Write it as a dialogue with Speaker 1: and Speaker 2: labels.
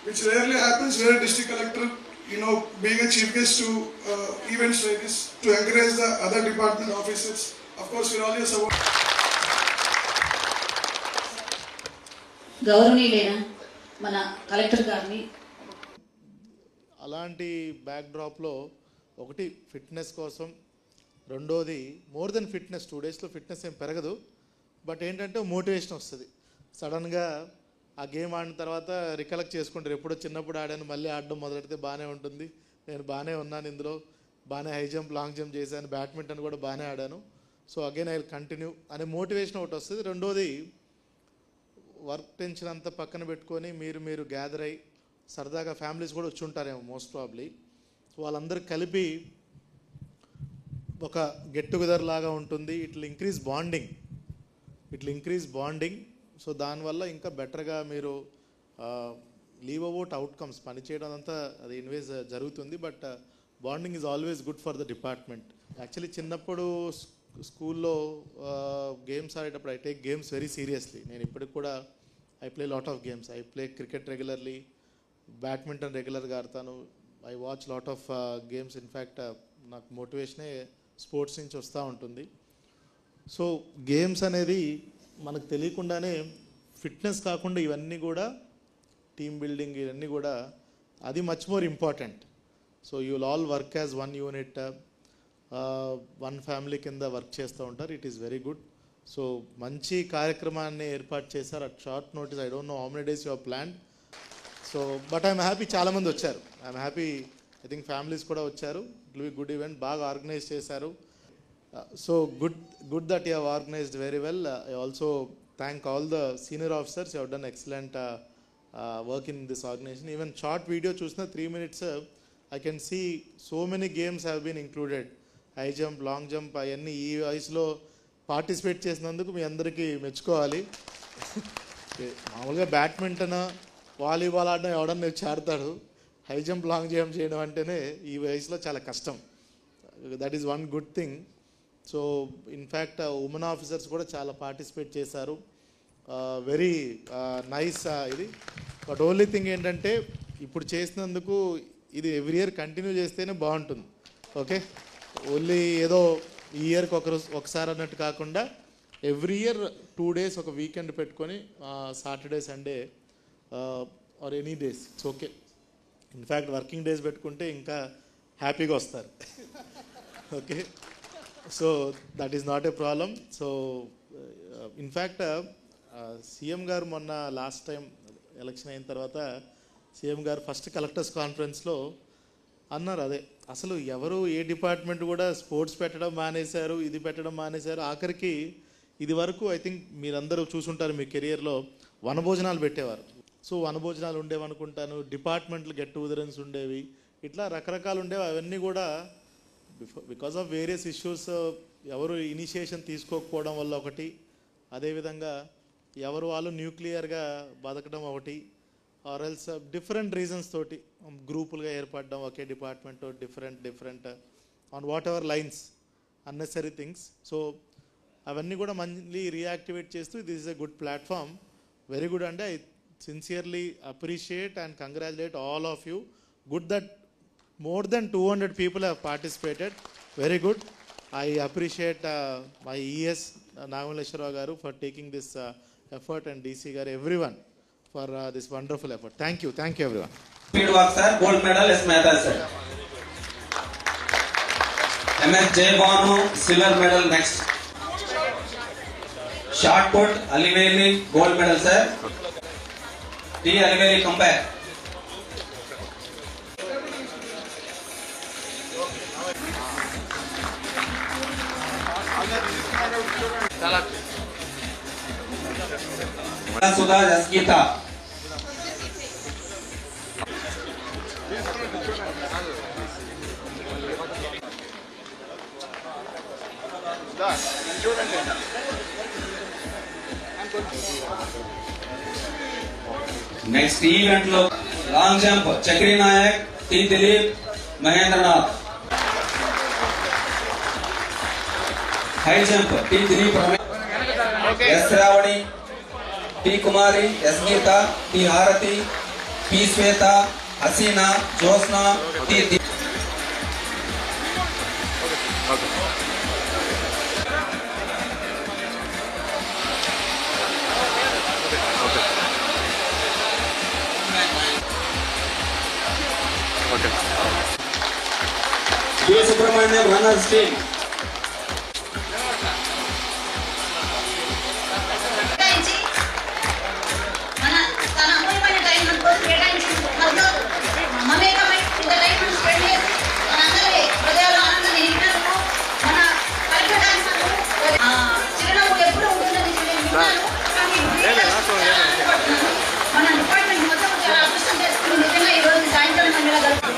Speaker 1: which rarely happens where a district collector, being a chief guest to events like this, to encourage the other department officers. Of course, we're always about.
Speaker 2: గౌరవనీయులైన మన collector గారిని
Speaker 3: అలాంటి బ్యాక్డ్రాప్లో ఒకటి fitness కోసం, రెండోది more than fitness, 2 డేస్లో fitness ఏం పెరగదు, బట్ ఏంటంటే మోటివేషన్ వస్తుంది. సడన్గా ఆ గేమ్ ఆడిన తర్వాత రికలెక్ట్ చేసుకుంటారు, ఎప్పుడో చిన్నప్పుడు ఆడాను మళ్ళీ ఆడడం మొదలెడితే బాగానే ఉంటుంది, నేను బాగానే ఉన్నాను, ఇందులో బాగానే హై జంప్ లాంగ్ జంప్ చేశాను, బ్యాడ్మింటన్ కూడా బాగానే ఆడాను, so again I will continue అనే మోటివేషన్ ఒకటి వస్తుంది. రెండోది వర్క్ టెన్షన్ అంతా పక్కన పెట్టుకొని మీరు గ్యాదర్ అయ్యి సరదాగా ఫ్యామిలీస్ కూడా వచ్చి ఉంటారేమో మోస్ట్ ప్రాబ్లీ, వాళ్ళందరూ కలిపి ఒక గెట్ టుగెదర్ లాగా ఉంటుంది. It will increase bonding. So దానివల్ల ఇంకా బెటర్గా మీరు లీవ్ అబౌట్ అవుట్కమ్స్ పని చేయడం అంతా అది ఇన్వేస్ జరుగుతుంది. But bonding is always good for the department. Actually చిన్నప్పుడు స్కూల్లో గేమ్స్ ఆడేటప్పుడు I take games very seriously. నేను ఇప్పటికి కూడా I play lot of games. I play cricket regularly, badminton రెగ్యులర్గా ఆడతాను, I watch lot of games. In fact నాకు మోటివేషనే sports నుంచి వస్తూ ఉంటుంది. సో గేమ్స్ అనేది మనకు తెలియకుండానే ఫిట్నెస్ కాకుండా ఇవన్నీ కూడా టీమ్ బిల్డింగ్ ఇవన్నీ కూడా అది much more important. So you will all work as one unit, one family కింద వర్క్ చేస్తూ ఉంటారు. It is very good. So మంచి కార్యక్రమాన్ని ఏర్పాటు చేశారు at short notice. I don't know how many days you have planned. So but I'm happy, చాలామంది వచ్చారు. I'm happy. I think families కూడా వచ్చారు. It will be good event. బాగా organise చేశారు. So good that you have organised very well. I also thank all the senior officers. You have done excellent work in this organisation. Even short video చూసిన 3 minutes I can see so many games have been included. High jump, long jump అవన్నీ ఈ వయసులో participate చేసినందుకు మీ అందరికీ మెచ్చుకోవాలి. మామూలుగా badminton, volleyball ఆడడం ఎవడన్నా వచ్చి ఆడతాడు, హై జంప్ లాంగ్ జంప్ చేయడం అంటేనే ఈ వయసులో చాలా కష్టం. That is one good thing. So in fact women officers కూడా చాలా పార్టిసిపేట్ చేశారు. వెరీ నైస్ ఇది. బట్ ఓన్లీ థింగ్ ఏంటంటే ఇప్పుడు చేసినందుకు ఇది ఎవ్రీ ఇయర్ కంటిన్యూ చేస్తేనే బాగుంటుంది. ఓకే, ఓన్లీ ఏదో ఈ ఇయర్కి ఒకసారి అన్నట్టు కాకుండా ఎవ్రీ ఇయర్ 2 days ఒక వీకెండ్ పెట్టుకొని Saturday Sunday or any days it's okay. In fact working days పెట్టుకుంటే ఇంకా హ్యాపీగా వస్తారు. Okay, so that is not a problem. So in fact CM గారు మొన్న లాస్ట్ టైం ఎలక్షన్ అయిన తర్వాత సీఎం గారు ఫస్ట్ కలెక్టర్స్ కాన్ఫరెన్స్లో అన్నారు, అదే అసలు ఎవరు ఏ డిపార్ట్మెంట్ కూడా స్పోర్ట్స్ పెట్టడం మానేశారు, ఇది పెట్టడం మానేశారు. ఆఖరికి ఇది వరకు ఐ థింక్ మీరందరూ చూసుంటారు మీ కెరియర్లో వనభోజనాలు పెట్టేవారు. సో వనభోజనాలు ఉండేవి అనుకుంటాను, డిపార్ట్మెంట్లు గెట్ టుగెదర్స్ ఉండేవి, ఇట్లా రకరకాలు ఉండేవి. అవన్నీ కూడా బికాస్ ఆఫ్ వేరియస్ ఇష్యూస్ ఎవరు ఇనిషియేషన్ తీసుకోకపోవడం వల్ల ఒకటి, అదేవిధంగా ఎవరు వాళ్ళు న్యూక్లియర్గా బతకడం ఒకటి, ఆర్ ఎల్స్ డిఫరెంట్ రీజన్స్ తోటి గ్రూపులుగా ఏర్పడడం ఒకే department different on whatever lines unnecessary things. So అవన్నీ కూడా మళ్ళీ రీయాక్టివేట్ చేస్తూ this is a good platform. Very good అండి. I sincerely appreciate and congratulate all of you. Good that more than 200 people have participated. Very good. I appreciate my ES Nagamalleshwara garu for taking this effort, and DC garu, everyone for this wonderful effort. Thank you everyone.
Speaker 4: Speed work sir, gold medal is Mehta sir. MS Jayvanu, silver medal next. Shot put Aliveli, gold medal sir. D Aliveli, come back. Sudha Jasgita. Next event lo long jump Chakri Nayak, T Dilip, Mahendranath. High jump T Dilip, S Ravani, T Kumari, S Geeta, T Harati, P Shweta, Haseena, Jyotsna, T Subrahmanyam runners team.
Speaker 5: తన అమూల్యమైన time మన కోసం కేటాయించి మమేకమై ఇంత time మనం spend చేసి మనందరి హృదయాల్లో ఆనందాన్ని నింపినందుకు మన కలెక్టర్ గారి చిరునవ్వు ఎప్పుడు ఉంటుందని నేను విన్నాను. కానీ మన డిపార్ట్మెంట్ మొత్తం చాలా అదృష్టం చేసుకుని నిజంగా ఈ రోజు సాయంకాలం మనం ఇలా గడుపుతున్నాం.